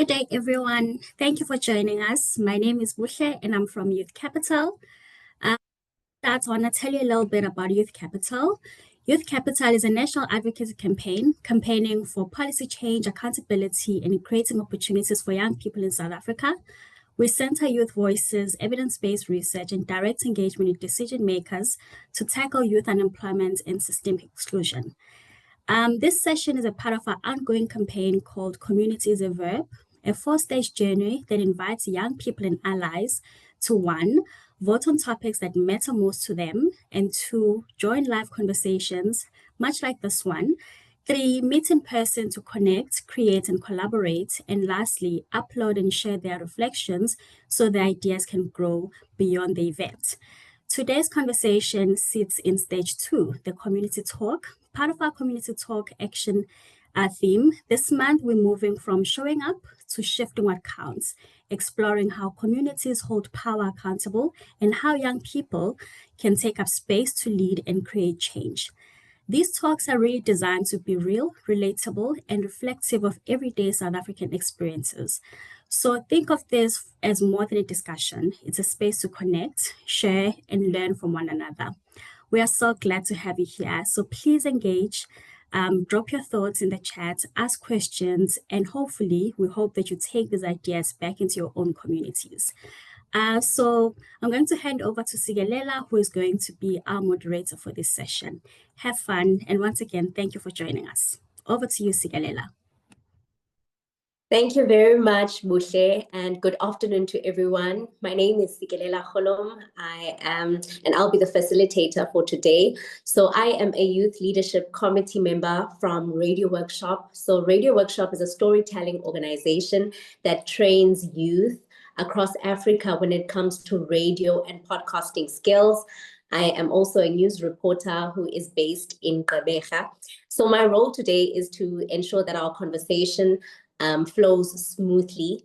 Good day, everyone. Thank you for joining us. My name is Bushe, and I'm from Youth Capital. I want to tell you a little bit about Youth Capital. Youth Capital is a national advocacy campaign campaigning for policy change, accountability, and creating opportunities for young people in South Africa. We center youth voices, evidence-based research, and direct engagement with decision makers to tackle youth unemployment and systemic exclusion. This session is a part of our ongoing campaign called Community is a Verb, a 4-stage journey that invites young people and allies to 1, vote on topics that matter most to them, and 2, join live conversations, much like this one, 3, meet in person to connect, create, and collaborate, and lastly, upload and share their reflections so the ideas can grow beyond the event. Today's conversation sits in stage 2, the community talk. Part of our community talk action theme, this month we're moving from showing up to shifting what counts, exploring how communities hold power accountable and how young people can take up space to lead and create change. These talks are really designed to be real, relatable, and reflective of everyday South African experiences. So think of this as more than a discussion. It's a space to connect, share, and learn from one another. We are so glad to have you here. So please engage, drop your thoughts in the chat, ask questions, and hopefully we hope that you take these ideas back into your own communities. So I'm going to hand over to Sikelela, who is going to be our moderator for this session. Have fun. And once again, thank you for joining us. Over to you, Sikelela. Thank you very much, Bushe, and good afternoon to everyone. My name is Sikelela Rollom. And I'll be the facilitator for today. So I am a youth leadership committee member from Radio Workshop. So Radio Workshop is a storytelling organization that trains youth across Africa when it comes to radio and podcasting skills. I am also a news reporter who is based in Gqeberha. So my role today is to ensure that our conversation flows smoothly.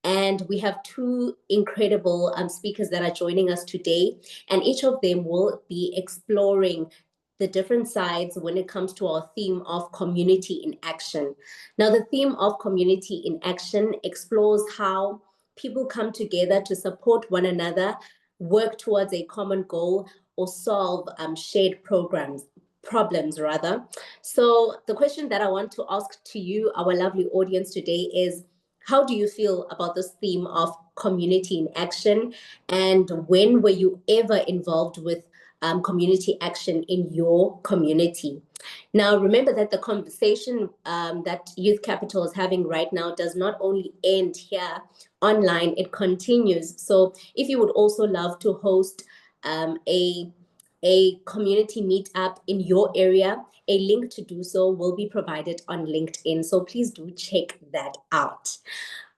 And we have 2 incredible speakers that are joining us today, and each of them will be exploring the different sides when it comes to our theme of community in action. Now, the theme of community in action explores how people come together to support one another, work towards a common goal, or solve shared problems. So the question that I want to ask to you, our lovely audience today, is how do you feel about this theme of community in action? And when were you ever involved with community action in your community? Now, remember that the conversation that Youth Capital is having right now does not only end here online, it continues. So if you would also love to host a community meetup in your area, a link to do so will be provided on LinkedIn. So please do check that out.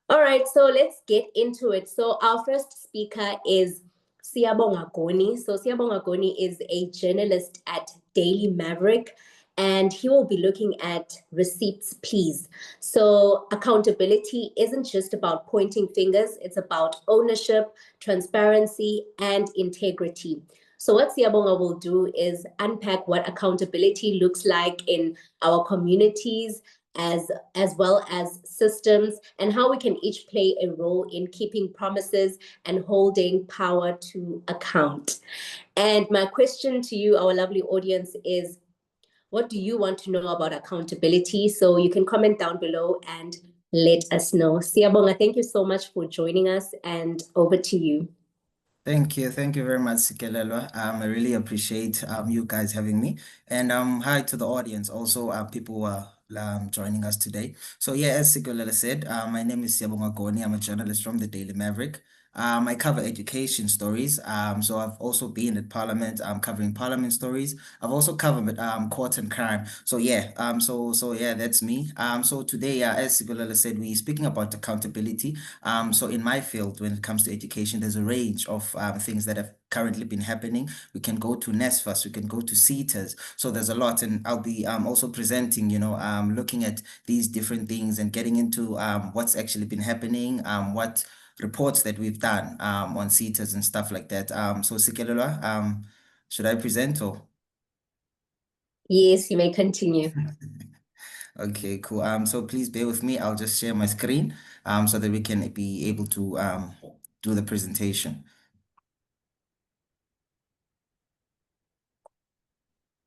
All right, so let's get into it. So our first speaker is Siyabonga Goni. So Siyabonga Goni is a journalist at Daily Maverick, and he will be looking at receipts, please. So accountability isn't just about pointing fingers, it's about ownership, transparency, and integrity. So what Siyabonga will do is unpack what accountability looks like in our communities, as well as systems, and how we can each play a role in keeping promises and holding power to account. And my question to you, our lovely audience, is what do you want to know about accountability? So you can comment down below and let us know. Siyabonga, thank you so much for joining us, and over to you. Thank you very much, Sikelela. I really appreciate you guys having me, and hi to the audience, also people who are joining us today. So yeah, as Sikelela said, my name is Siyabonga Goni. I'm a journalist from the Daily Maverick. I cover education stories. So I've also been at Parliament, covering Parliament stories. I've also covered court and crime. So yeah, so yeah, that's me. So today, as Sikelela said, we're speaking about accountability. So in my field, when it comes to education, there's a range of things that have currently been happening. We can go to NSFAS, we can go to CETAs. So there's a lot, and I'll be also presenting, looking at these different things and getting into what's actually been happening, what reports that we've done on CETAs and stuff like that. So Sikelela, should I present or? Yes, you may continue. Okay, cool. So please bear with me. I'll just share my screen so that we can be able to do the presentation.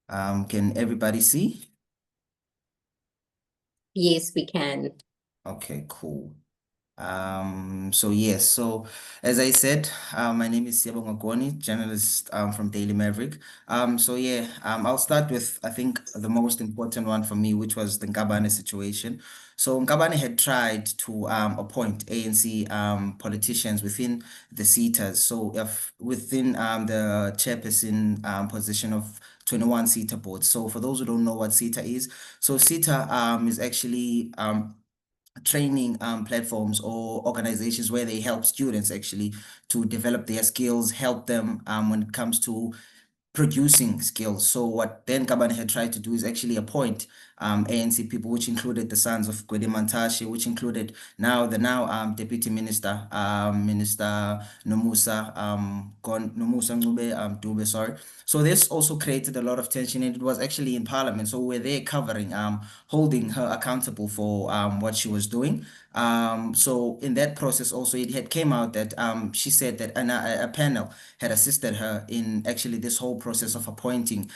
Can everybody see? Yes, we can. Okay, cool. So yes, so as I said, my name is Siyabonga Goni, journalist from Daily Maverick. So yeah, I'll start with I think the most important one for me, which was the Ngabane situation. So Ngabane had tried to appoint ANC politicians within the seaters. So if within the chairperson position of 21 seater boards. So for those who don't know what SETA is, so SETA is actually training platforms or organizations where they help students actually to develop their skills, help them when it comes to producing skills. So what Ben Kabane had tried to do is actually appoint ANC people, which included the sons of Gwede Mantashe, which included the now Deputy Minister, Minister Nomusa Nomusa Ncube Dube, sorry. So this also created a lot of tension, and it was actually in Parliament. So we're there covering, holding her accountable for what she was doing. So in that process also it had came out that she said that a panel had assisted her in actually this whole process of appointing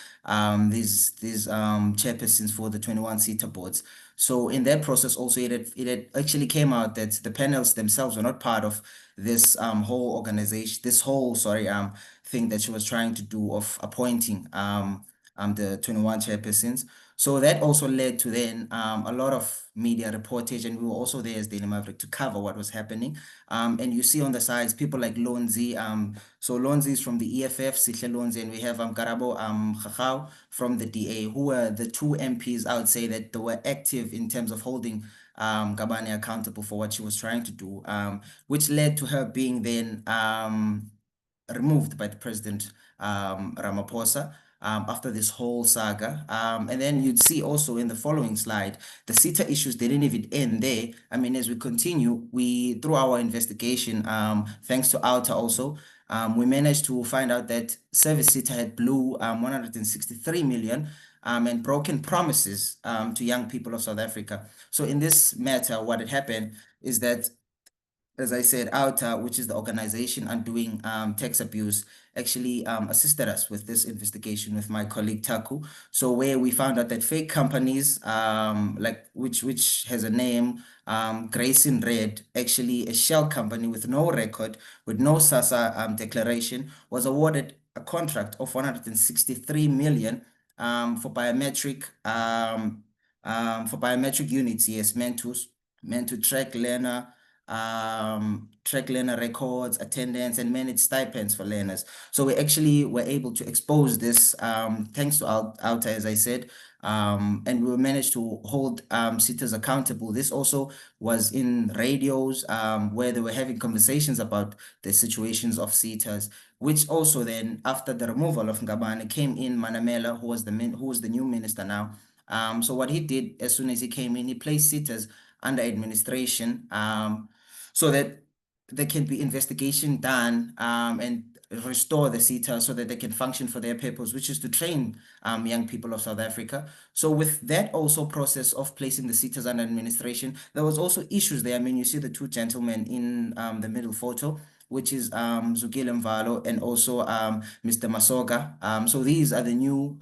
these chairpersons for the 21 seater boards. So in that process also it had actually came out that the panels themselves were not part of this whole organization, this whole thing that she was trying to do of appointing the 21 chairpersons. So that also led to then a lot of media reportage, and we were also there as Daily Maverick to cover what was happening. And you see on the sides people like Lonzi. So Lonzi is from the EFF, Sihle Lonzi, and we have Karabo Khachau from the DA, who were the two MPs. I would say that they were active in terms of holding Kabane accountable for what she was trying to do, which led to her being then removed by the president Ramaphosa after this whole saga. And then you'd see also in the following slide, the SETA issues didn't even end there. I mean, as we continue, through our investigation, thanks to Alta also, we managed to find out that Service SETA had blew 163 million and broken promises to young people of South Africa. So in this matter, what had happened is that, as I said, OUTA, which is the organization undoing tax abuse, actually assisted us with this investigation with my colleague Taku. So where we found out that fake companies, like which has a name, Grace in Red, actually a shell company with no record, with no SASA declaration, was awarded a contract of 163 million for biometric units, yes, meant to track learner records, attendance, and manage stipends for learners. So we actually were able to expose this thanks to Alta, as I said, and we managed to hold sitters accountable. This also was in radios where they were having conversations about the situations of sitters, which also then, after the removal of Ngabane, came in Manamela, who was the new minister now. So what he did as soon as he came in, he placed sitters under administration so that there can be investigation done and restore the SETA so that they can function for their purpose, which is to train young people of South Africa. So with that also process of placing the SETAs under administration, there was also issues there. I mean, you see the two gentlemen in the middle photo, which is Zukile Mvalo and also Mr. Masoga. So these are the new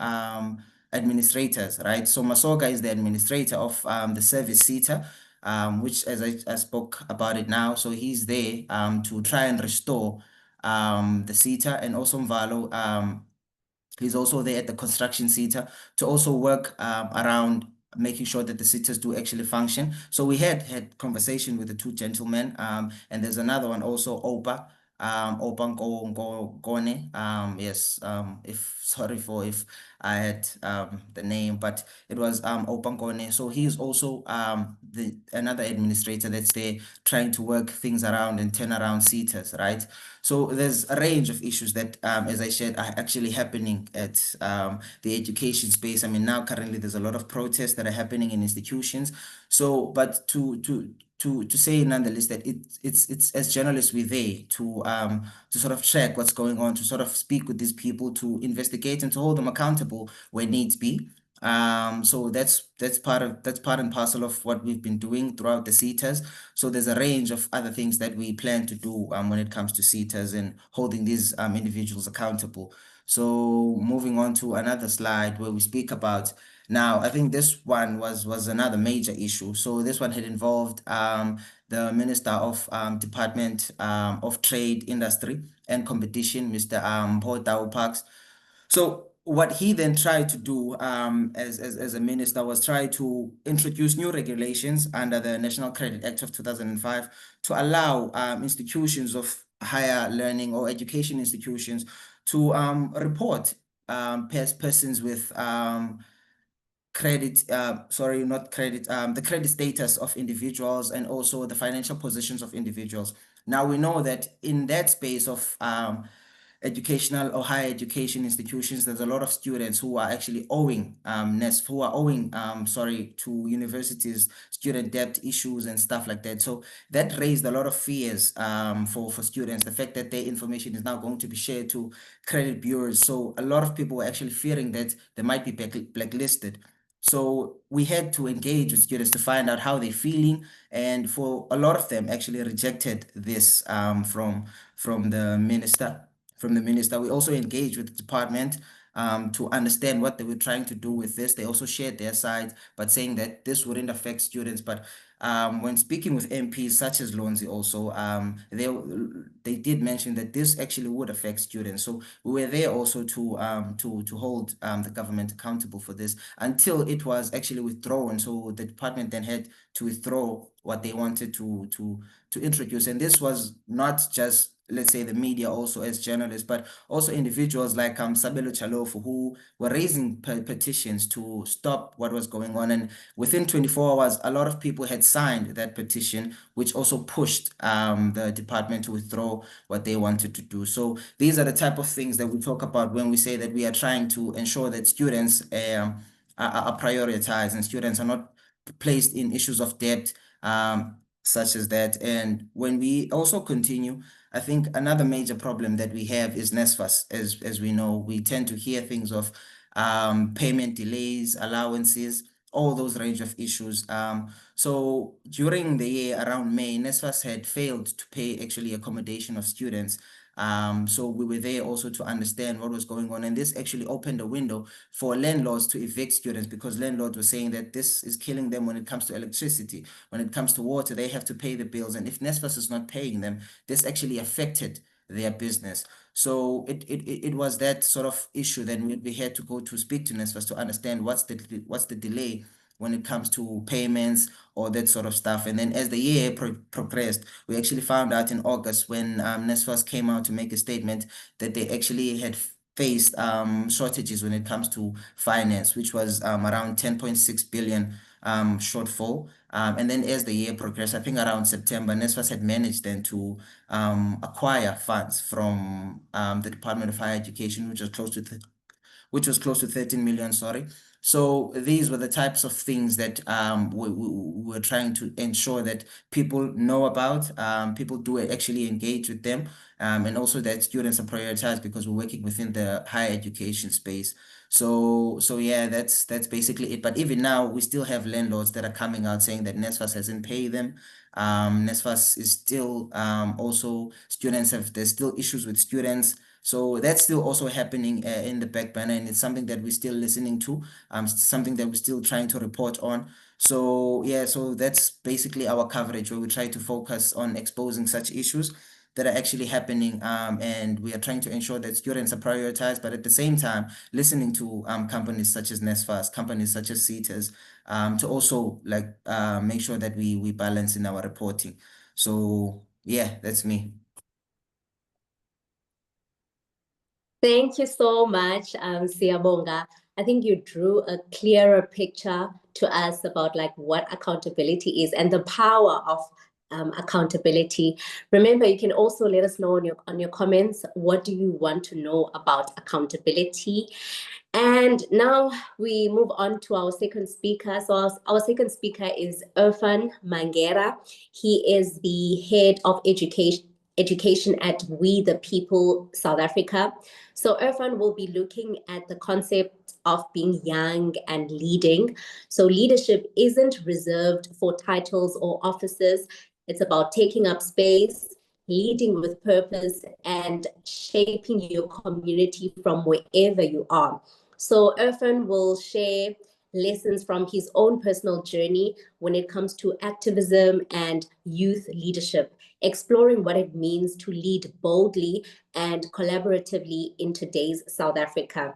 administrators, right? So Masoga is the administrator of the service SETA, which, as I spoke about it now, so he's there to try and restore the SETA, and also Mvalo, he's also there at the construction SETA to also work around making sure that the SETAs do actually function. So we had conversation with the two gentlemen, and there's another one also, Opa. Gone. Yes, if sorry for if I had the name, but it was Gone. So he's also the another administrator that's there trying to work things around and turn around SETAs, right? So there's a range of issues that, as I said, are actually happening at the education space. I mean, now currently there's a lot of protests that are happening in institutions. So, but to say nonetheless that it's as journalists we're there to sort of check what's going on, to sort of speak with these people, to investigate and to hold them accountable where needs be. So that's part and parcel of what we've been doing throughout the CETAs. So there's a range of other things that we plan to do when it comes to CETAs and holding these individuals accountable. So moving on to another slide where we speak about now, I think this one was another major issue. So this one had involved the Minister of Department of Trade, Industry and Competition, Mr. Paul Tau Parks. So what he then tried to do as a minister was try to introduce new regulations under the National Credit Act of 2005 to allow institutions of higher learning or education institutions to report persons with credit, sorry, not credit, the credit status of individuals and also the financial positions of individuals. Now we know that in that space of educational or higher education institutions, there's a lot of students who are actually owing sorry, to universities, student debt issues and stuff like that. So that raised a lot of fears for students, the fact that their information is now going to be shared to credit bureaus. So a lot of people were actually fearing that they might be blacklisted. So we had to engage with students to find out how they're feeling, and for a lot of them actually rejected this from the minister. We also engaged with the department to understand what they were trying to do with this. They also shared their side, but saying that this wouldn't affect students. But when speaking with MPs such as Lonzi also, they did mention that this actually would affect students. So we were there also to hold the government accountable for this until it was actually withdrawn. So the department then had to withdraw what they wanted to introduce. And this was not just, let's say, the media also as journalists, but also individuals like Sabelo Chalofu, who were raising petitions to stop what was going on. And within 24 hours, a lot of people had signed that petition, which also pushed the department to withdraw what they wanted to do. So these are the type of things that we talk about when we say that we are trying to ensure that students are prioritized and students are not placed in issues of debt such as that. And when we also continue, I think another major problem that we have is NSFAS. As we know, we tend to hear things of payment delays, allowances, all those range of issues. So during the year around May, NSFAS had failed to pay actually accommodation of students. So we were there also to understand what was going on. And this actually opened a window for landlords to evict students, because landlords were saying that this is killing them when it comes to electricity. When it comes to water, they have to pay the bills. And if NSFAS is not paying them, this actually affected their business. So it was that sort of issue. Then we had to go to speak to NSFAS to understand what's the delay when it comes to payments or that sort of stuff. And then as the year progressed, we actually found out in August when NSFAS came out to make a statement that they actually had faced shortages when it comes to finance, which was around 10.6 billion shortfall. And then as the year progressed, I think around September, NSFAS had managed then to acquire funds from the Department of Higher Education, which was close to 13 million, sorry. So these were the types of things that we were trying to ensure that people know about, people do actually engage with them, and also that students are prioritized because we're working within the higher education space. So yeah, that's basically it. But even now, we still have landlords that are coming out saying that NSFAS hasn't paid them. NSFAS is still also, there's still issues with students. So that's still also happening in the back burner, and it's something that we're still listening to, something that we're still trying to report on. So yeah, so that's basically our coverage, where we try to focus on exposing such issues that are actually happening, and we are trying to ensure that students are prioritized, but at the same time, listening to companies such as NSFAS, companies such as CETAs, to also make sure that we balance in our reporting. So yeah, that's me. Thank you so much, Siyabonga. I think you drew a clearer picture to us about what accountability is and the power of accountability. Remember, you can also let us know on your comments, what do you want to know about accountability? And now we move on to our second speaker. So our second speaker is Irfaan Mangera. He is the head of education at We the People South Africa. So Irfaan will be looking at the concept of being young and leading. So leadership isn't reserved for titles or offices. It's about taking up space, leading with purpose, and shaping your community from wherever you are. So Irfaan will share lessons from his own personal journey when it comes to activism and youth leadership, exploring what it means to lead boldly and collaboratively in today's South Africa.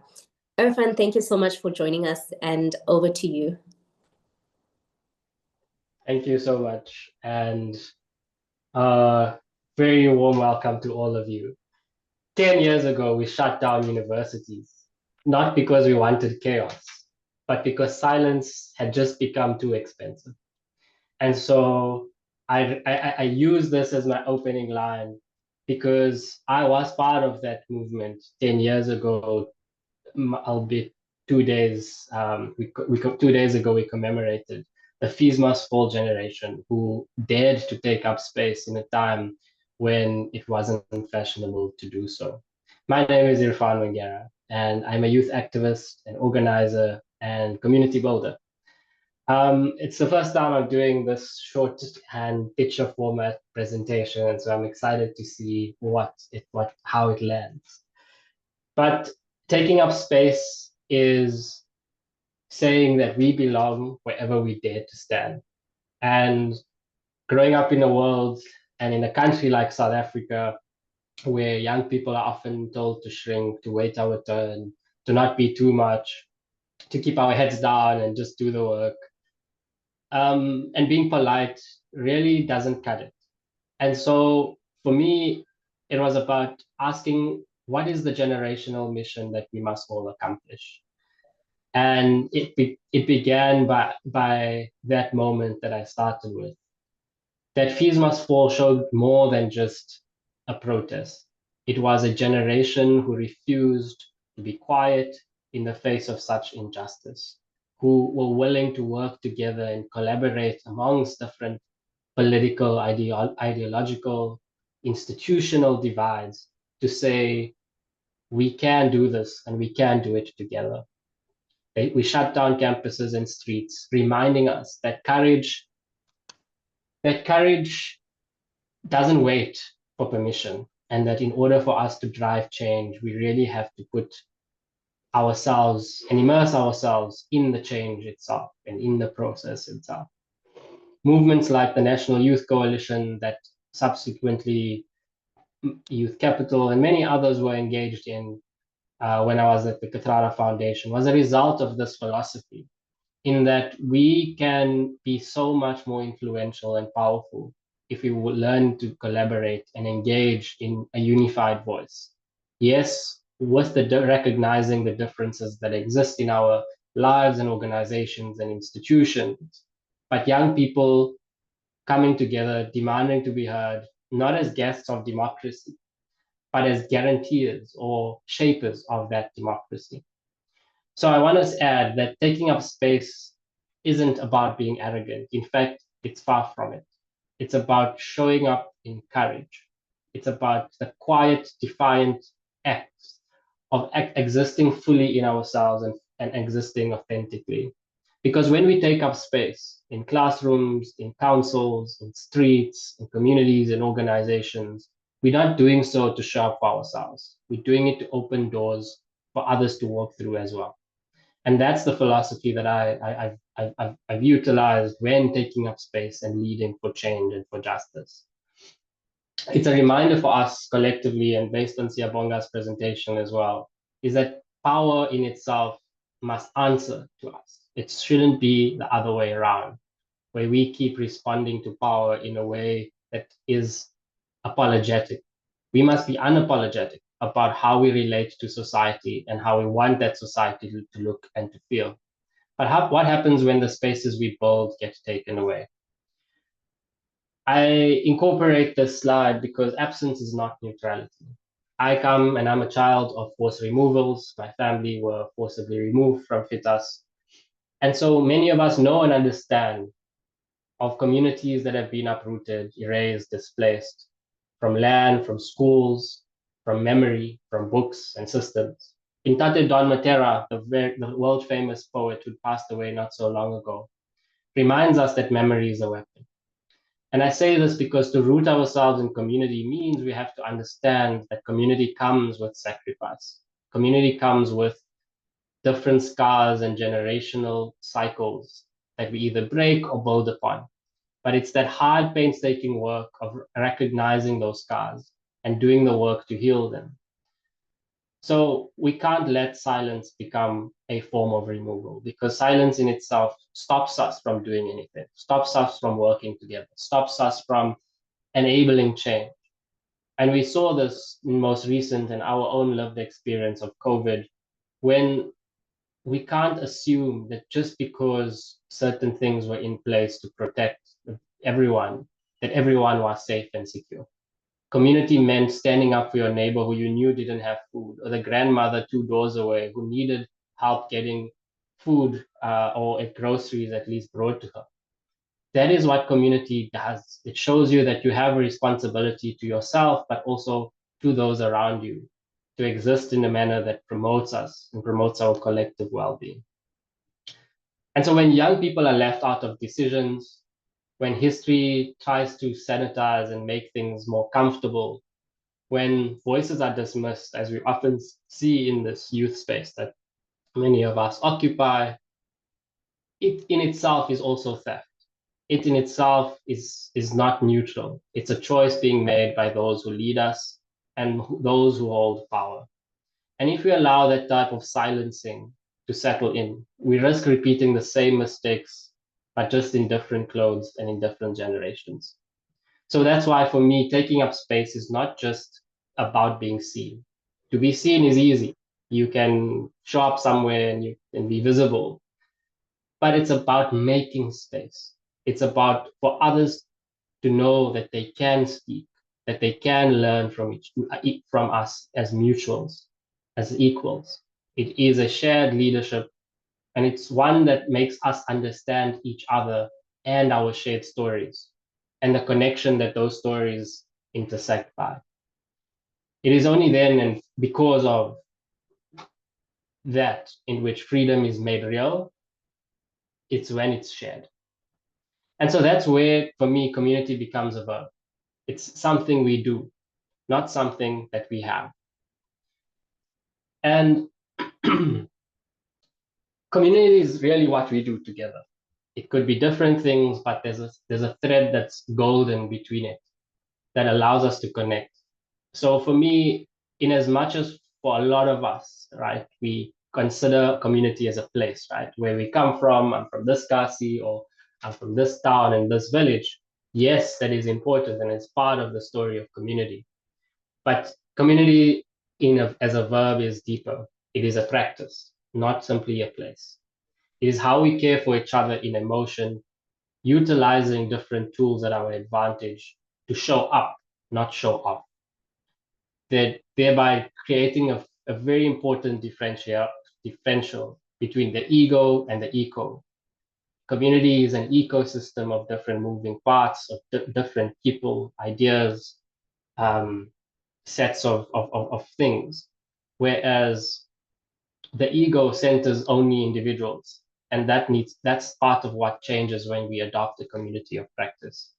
Irfaan, thank you so much for joining us, and over to you. Thank you so much, and very warm welcome to all of you. 10 years ago, we shut down universities, not because we wanted chaos, but because silence had just become too expensive. And so I use this as my opening line because I was part of that movement 10 years ago, albeit 2 days, 2 days ago, we commemorated the Fees Must Fall generation who dared to take up space in a time when it wasn't fashionable to do so. My name is Irfaan Mangera, and I'm a youth activist, an organizer, and community builder. It's the first time I'm doing this shorthand picture format presentation, and so I'm excited to see how it lands. But taking up space is saying that we belong wherever we dare to stand. And growing up in a world and in a country like South Africa, where young people are often told to shrink, to wait our turn, to not be too much, to keep our heads down and just do the work. And being polite really doesn't cut it. And so for me, it was about asking, what is the generational mission that we must all accomplish? And it began by that moment that I started with. That Fees Must Fall showed more than just a protest. It was a generation who refused to be quiet in the face of such injustice, who were willing to work together and collaborate amongst different political, ideological, institutional divides to say, we can do this and we can do it together. We shut down campuses and streets, reminding us that courage doesn't wait for permission, and that in order for us to drive change, we really have to put ourselves and immerse ourselves in the change itself and in the process itself. Movements like the National Youth Coalition that subsequently Youth Capital and many others were engaged in when I was at the Katrara Foundation was a result of this philosophy, in that we can be so much more influential and powerful if we would learn to collaborate and engage in a unified voice. Yes, with recognizing the differences that exist in our lives and organizations and institutions, but young people coming together, demanding to be heard, not as guests of democracy, but as guaranteers or shapers of that democracy. So I want to add that taking up space isn't about being arrogant. In fact, it's far from it. It's about showing up in courage. It's about the quiet, defiant acts of existing fully in ourselves and existing authentically. Because when we take up space in classrooms, in councils, in streets, in communities, and organizations, we're not doing so to show up for ourselves. We're doing it to open doors for others to walk through as well. And that's the philosophy that I've utilized when taking up space and leading for change and for justice. It's a reminder for us collectively, and based on Siyabonga's presentation as well, is that power in itself must answer to us. It shouldn't be the other way around, where we keep responding to power in a way that is apologetic. We must be unapologetic about how we relate to society and how we want that society to look and to feel. But what happens when the spaces we build get taken away? I incorporate this slide because absence is not neutrality. I come and I'm a child of forced removals. My family were forcibly removed from Fitas. And so many of us know and understand of communities that have been uprooted, erased, displaced from land, from schools, from memory, from books and systems. Pintate Don Matera, the world famous poet who passed away not so long ago, reminds us that memory is a weapon. And I say this because to root ourselves in community means we have to understand that community comes with sacrifice. Community comes with different scars and generational cycles that we either break or build upon. But it's that hard, painstaking work of recognizing those scars and doing the work to heal them. So we can't let silence become a form of removal, because silence in itself stops us from doing anything, stops us from working together, stops us from enabling change. And we saw this in most recent and our own lived experience of COVID, when we can't assume that just because certain things were in place to protect everyone, that everyone was safe and secure. Community meant standing up for your neighbor who you knew didn't have food, or the grandmother 2 doors away who needed help getting food or groceries at least brought to her. That is what community does. It shows you that you have a responsibility to yourself, but also to those around you, to exist in a manner that promotes us and promotes our collective well-being. And so when young people are left out of decisions, when history tries to sanitize and make things more comfortable, when voices are dismissed, as we often see in this youth space that many of us occupy, it in itself is also theft. It in itself is not neutral. It's a choice being made by those who lead us and those who hold power. And if we allow that type of silencing to settle in, we risk repeating the same mistakes, but just in different clothes and in different generations. So that's why for me, taking up space is not just about being seen. To be seen is easy. You can show up somewhere and you can be visible, but it's about making space. It's about for others to know that they can speak, that they can learn from us as mutuals, as equals. It is a shared leadership, and it's one that makes us understand each other and our shared stories and the connection that those stories intersect by. It is only then and because of that in which freedom is made real, it's when it's shared. And so that's where, for me, community becomes a verb. It's something we do, not something that we have. And community is really what we do together. It could be different things, but there's a thread that's golden between it that allows us to connect. So for me, in as much as for a lot of us, right, we consider community as a place, right, where we come from. I'm from this Kasi, or I'm from this town and this village. Yes, that is important and it's part of the story of community. But community as a verb is deeper. It is a practice, not simply a place. It is how we care for each other in emotion, utilizing different tools at our advantage to show up, not show off. Thereby creating a very important differential between the ego and the eco. Community is an ecosystem of different moving parts, of different people, ideas, sets of things, whereas the ego centers only individuals, and that's part of what changes when we adopt a community of practice.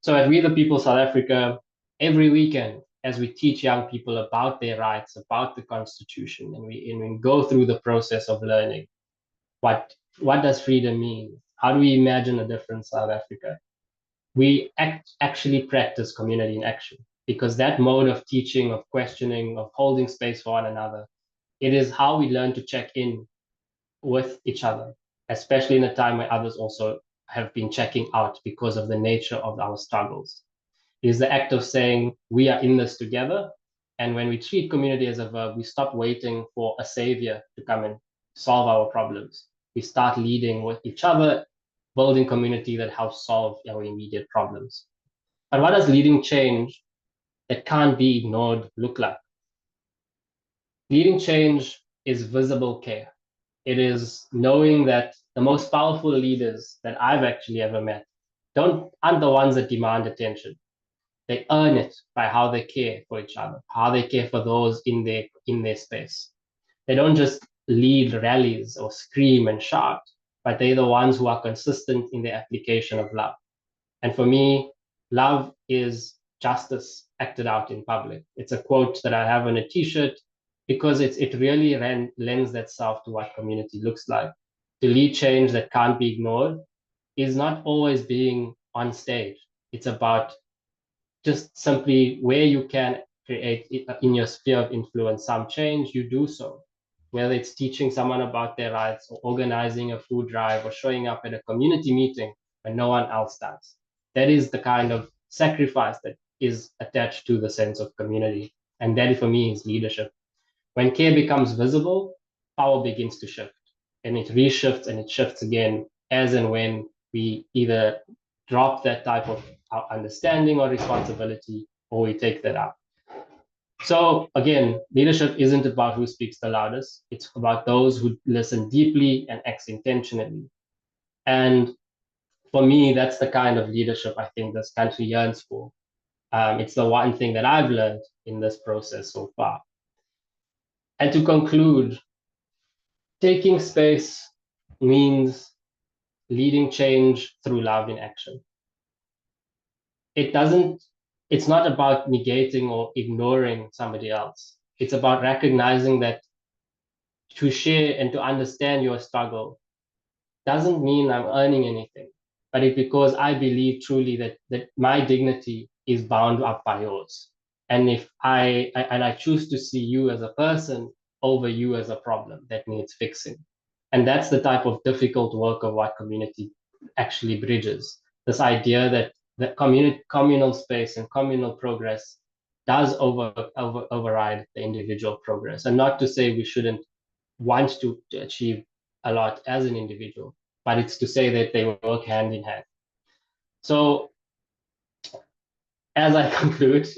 So at We the People South Africa, every weekend, as we teach young people about their rights, about the Constitution, and we go through the process of learning what does freedom mean? How do we imagine a different South Africa? We actually practice community in action, because that mode of teaching, of questioning, of holding space for one another, it is how we learn to check in with each other, especially in a time where others also have been checking out because of the nature of our struggles. It is the act of saying, we are in this together. And when we treat community as a verb, we stop waiting for a savior to come and solve our problems. We start leading with each other, building community that helps solve our immediate problems. But what does leading change that can't be ignored look like? Leading change is visible care. It is knowing that the most powerful leaders that I've actually ever met aren't the ones that demand attention. They earn it by how they care for each other, how they care for those in their space. They don't just lead rallies or scream and shout, but they're the ones who are consistent in the application of love. And for me, love is justice acted out in public. It's a quote that I have on a t-shirt because it really lends itself to what community looks like. To lead change that can't be ignored is not always being on stage. It's about just simply where you can create in your sphere of influence some change, you do so. Whether it's teaching someone about their rights or organizing a food drive or showing up at a community meeting when no one else does. That is the kind of sacrifice that is attached to the sense of community. And that for me is leadership. When care becomes visible, power begins to shift. And it reshifts and it shifts again as and when we either drop that type of understanding or responsibility or we take that up. So again, leadership isn't about who speaks the loudest. It's about those who listen deeply and act intentionally. And for me, that's the kind of leadership I think this country yearns for. It's the one thing that I've learned in this process so far. And to conclude, taking space means leading change through love in action. It's not about negating or ignoring somebody else. It's about recognizing that to share and to understand your struggle doesn't mean I'm earning anything, but it's because I believe truly that my dignity is bound up by yours. And if I choose to see you as a person over you as a problem that needs fixing. And that's the type of difficult work of what community actually bridges. This idea that the communal space and communal progress does override the individual progress. And not to say we shouldn't want to achieve a lot as an individual, but it's to say that they work hand in hand. So as I conclude,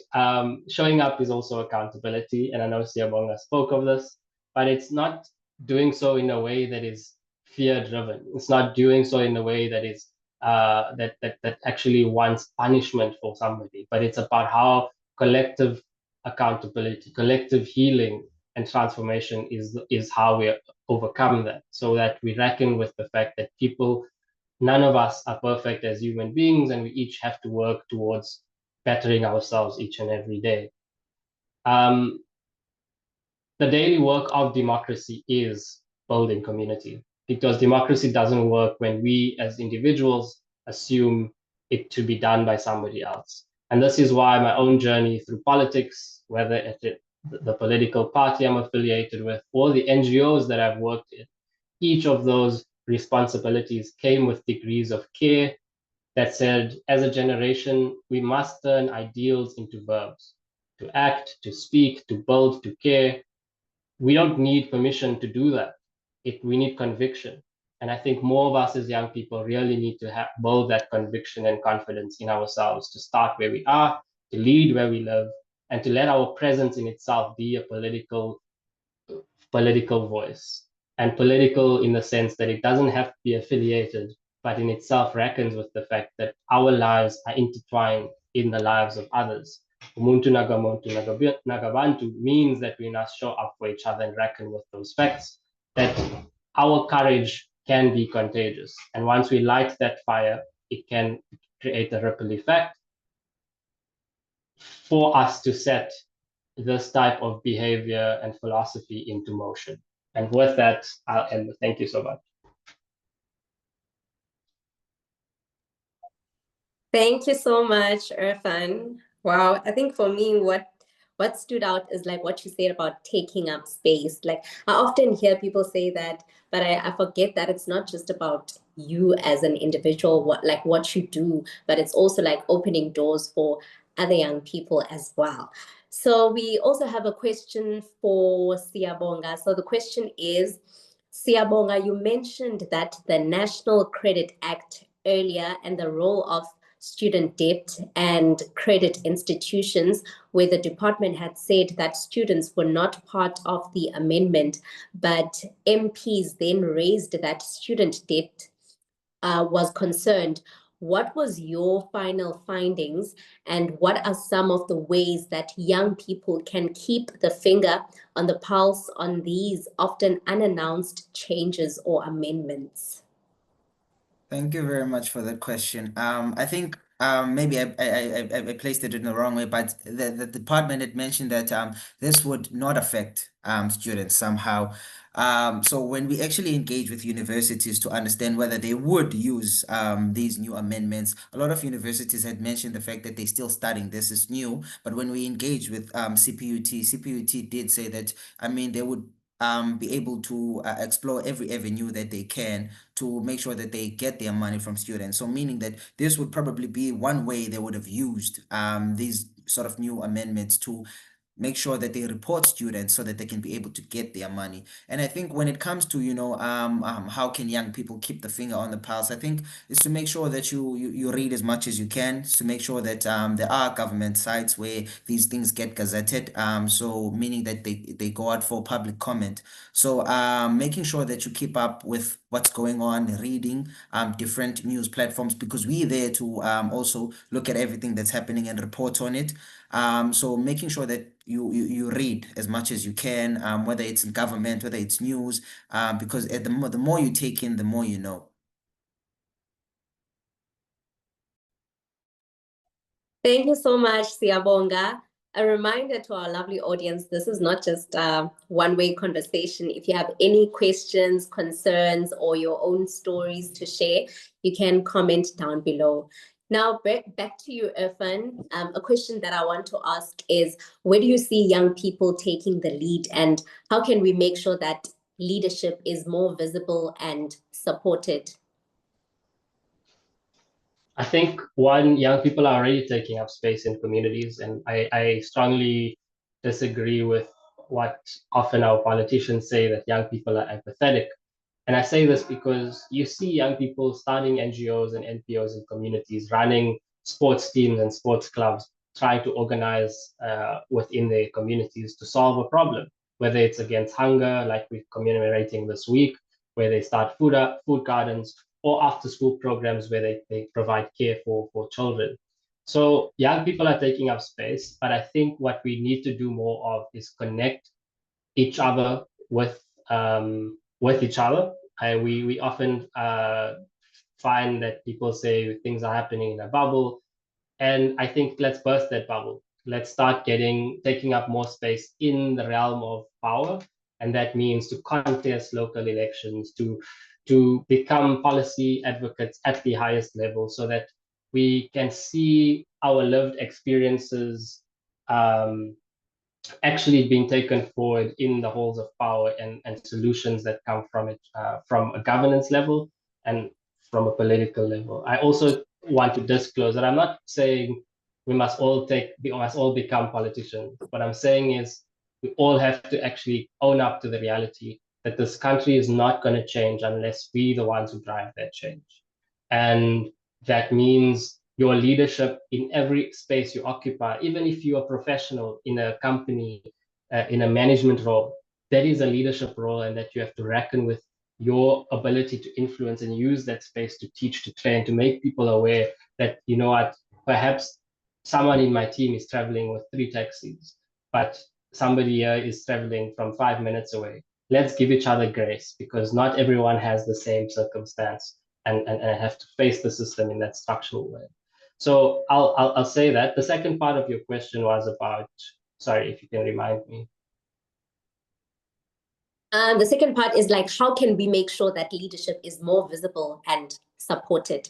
showing up is also accountability. And I know Siyabonga spoke of this, but it's not doing so in a way that is fear-driven. It's not doing so in a way that is that actually wants punishment for somebody, but it's about how collective accountability, collective healing and transformation is how we overcome that, so that we reckon with the fact that none of us are perfect as human beings, and we each have to work towards bettering ourselves each and every day. The daily work of democracy is building community, because democracy doesn't work when we as individuals assume it to be done by somebody else. And this is why my own journey through politics, whether it's the political party I'm affiliated with or the NGOs that I've worked in, each of those responsibilities came with degrees of care that said, as a generation, we must turn ideals into verbs, to act, to speak, to build, to care. We don't need permission to do that. We need conviction. And I think more of us as young people really need to build that conviction and confidence in ourselves to start where we are, to lead where we live, and to let our presence in itself be a political voice. And political in the sense that it doesn't have to be affiliated, but in itself reckons with the fact that our lives are intertwined in the lives of others. Umuntu nagamuntu nagabantu means that we must show up for each other and reckon with those facts, that our courage can be contagious. And once we light that fire, it can create a ripple effect for us to set this type of behavior and philosophy into motion. And with that, I'll end. Thank you so much. Thank you so much, Irfaan. Wow, I think for me, what stood out is like what you said about taking up space. Like I often hear people say that, but I forget that it's not just about you as an individual, what you do, but it's also like opening doors for other young people as well. So we also have a question for Siyabonga. So the question is, Siyabonga, you mentioned that the National Credit Act earlier and the role of student debt and credit institutions, where the department had said that students were not part of the amendment, but MPs then raised that student debt was concerned. what was your final findings, and what are some of the ways that young people can keep the finger on the pulse on these often unannounced changes or amendments? Thank you very much for that question. I think maybe I placed it in the wrong way, but the department had mentioned that this would not affect students somehow. So when we actually engage with universities to understand whether they would use these new amendments, a lot of universities had mentioned the fact that they're still studying. This is new, but when we engage with CPUT did say that, I mean, they would be able to explore every avenue that they can to make sure that they get their money from students. So meaning that this would probably be one way they would have used these sort of new amendments to make sure that they report students so that they can be able to get their money. And I think when it comes to, how can young people keep the finger on the pulse, I think is to make sure that you read as much as you can, to make sure that there are government sites where these things get gazetted. So meaning that they go out for public comment. So making sure that you keep up with what's going on, reading different news platforms, because we're there to also look at everything that's happening and report on it. So making sure that you read as much as you can, whether it's in government, whether it's news, because the more you take in, the more you know. Thank you so much, Siyabonga. A reminder to our lovely audience, this is not just a one-way conversation. If you have any questions, concerns, or your own stories to share, you can comment down below. Now, back to you, Irfaan. A question that I want to ask is, where do you see young people taking the lead, and how can we make sure that leadership is more visible and supported? I think one, young people are already taking up space in communities, and I strongly disagree with what often our politicians say, that young people are apathetic. And I say this because you see young people starting NGOs and NPOs in communities, running sports teams and sports clubs, trying to organize within their communities to solve a problem, whether it's against hunger, like we're commemorating this week, where they start food gardens, or after school programs where they provide care for children. So young people are taking up space, but I think what we need to do more of is connect each other with each other. We often find that people say things are happening in a bubble, and I think let's burst that bubble. Let's start taking up more space in the realm of power, and that means to contest local elections, to become policy advocates at the highest level, so that we can see our lived experiences actually being taken forward in the halls of power, and solutions that come from it, from a governance level and from a political level. I also want to disclose that I'm not saying we must all become politicians. What I'm saying is we all have to actually own up to the reality that this country is not going to change unless we the ones who drive that change. And that means your leadership in every space you occupy, even if you're a professional in a company, in a management role, that is a leadership role, and that you have to reckon with your ability to influence and use that space to teach, to train, to make people aware that, you know what, perhaps someone in my team is traveling with 3 taxis, but somebody here is traveling from 5 minutes away. Let's give each other grace, because not everyone has the same circumstance, and have to face the system in that structural way. So I'll say that. The second part of your question was about, sorry, if you can remind me. The second part is like, how can we make sure that leadership is more visible and supported?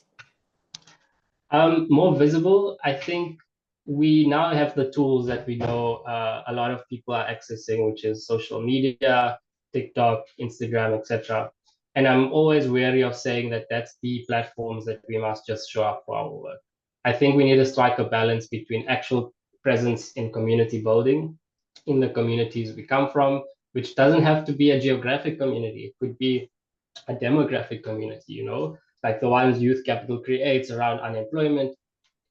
More visible, I think we now have the tools that we know a lot of people are accessing, which is social media, TikTok, Instagram, etc. And I'm always wary of saying that that's the platforms that we must just show up for our work. I think we need to strike a balance between actual presence in community building, in the communities we come from, which doesn't have to be a geographic community. It could be a demographic community, like the ones Youth Capital creates around unemployment.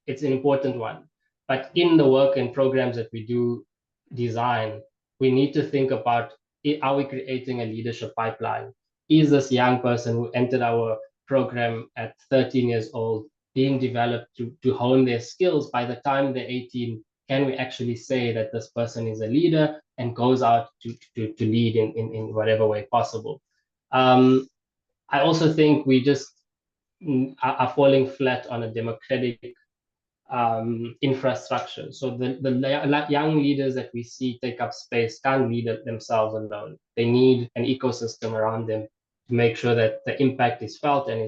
It's an important one. But in the work and programs that we do design, we need to think about, are we creating a leadership pipeline? Is this young person who entered our program at 13 years old being developed to hone their skills. By the time they're 18, can we actually say that this person is a leader and goes out to lead in whatever way possible? I also think we just are falling flat on a democratic infrastructure. So the young leaders that we see take up space can't lead it themselves alone. They need an ecosystem around them to make sure that the impact is felt and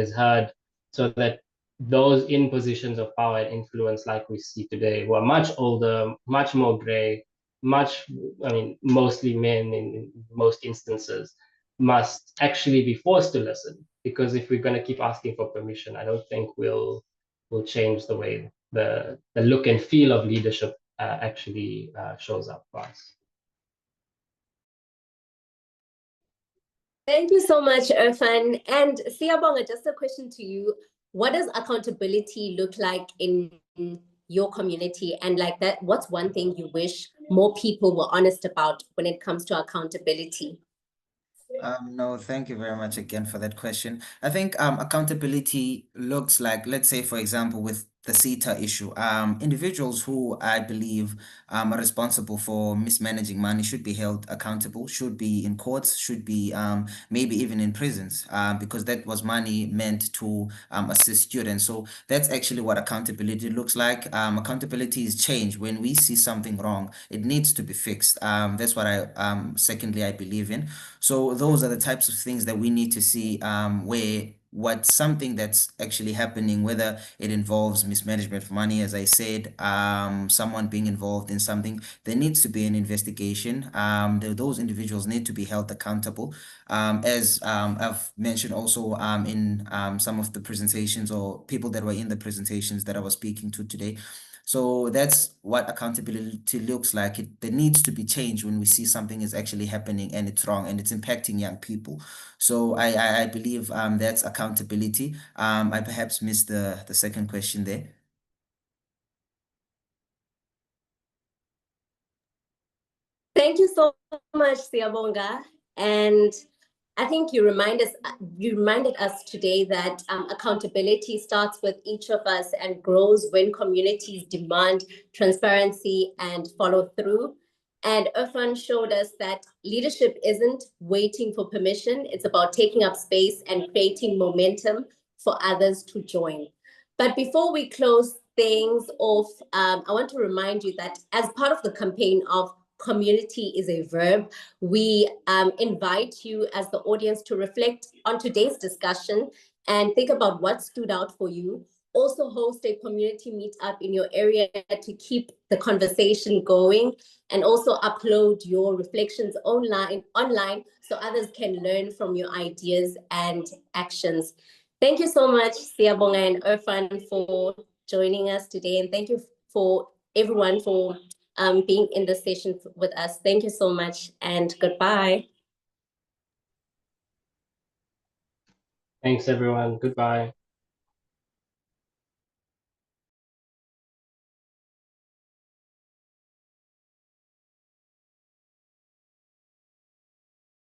is heard, so that those in positions of power and influence, like we see today, who are much older, much more gray, mostly men in most instances, must actually be forced to listen. Because if we're going to keep asking for permission, I don't think we'll change the way the look and feel of leadership actually shows up for us. Thank you so much, Irfaan. And Siyabonga, just a question to you. What does accountability look like in your community? And like that, what's one thing you wish more people were honest about when it comes to accountability? No, thank you very much again for that question. I think accountability looks like, let's say, for example, with the CETA issue, individuals who I believe are responsible for mismanaging money should be held accountable, should be in courts, should be maybe even in prisons, because that was money meant to assist students. So that's actually what accountability looks like. Accountability is change. When we see something wrong, it needs to be fixed. That's what secondly, I believe in. So those are the types of things that we need to see where what's something that's actually happening, whether it involves mismanagement of money, as I said, someone being involved in something, there needs to be an investigation. Those individuals need to be held accountable. As I've mentioned also in some of the presentations or people that were in the presentations that I was speaking to today. So that's what accountability looks like. There needs to be change when we see something is actually happening and it's wrong and it's impacting young people. So I believe that's accountability. I perhaps missed the second question there. Thank you so much, Siyabonga. And I think you reminded us today that accountability starts with each of us and grows when communities demand transparency and follow through. And Irfaan showed us that leadership isn't waiting for permission. It's about taking up space and creating momentum for others to join. But before we close things off, I want to remind you that as part of the campaign of Community is a Verb, we invite you as the audience to reflect on today's discussion and think about what stood out for you. Also host a community meetup in your area to keep the conversation going, and also upload your reflections online so others can learn from your ideas and actions. Thank you so much, Siyabonga and Irfaan, for joining us today, and thank you for everyone for being in the session with us. Thank you so much, and goodbye. Thanks, everyone. Goodbye.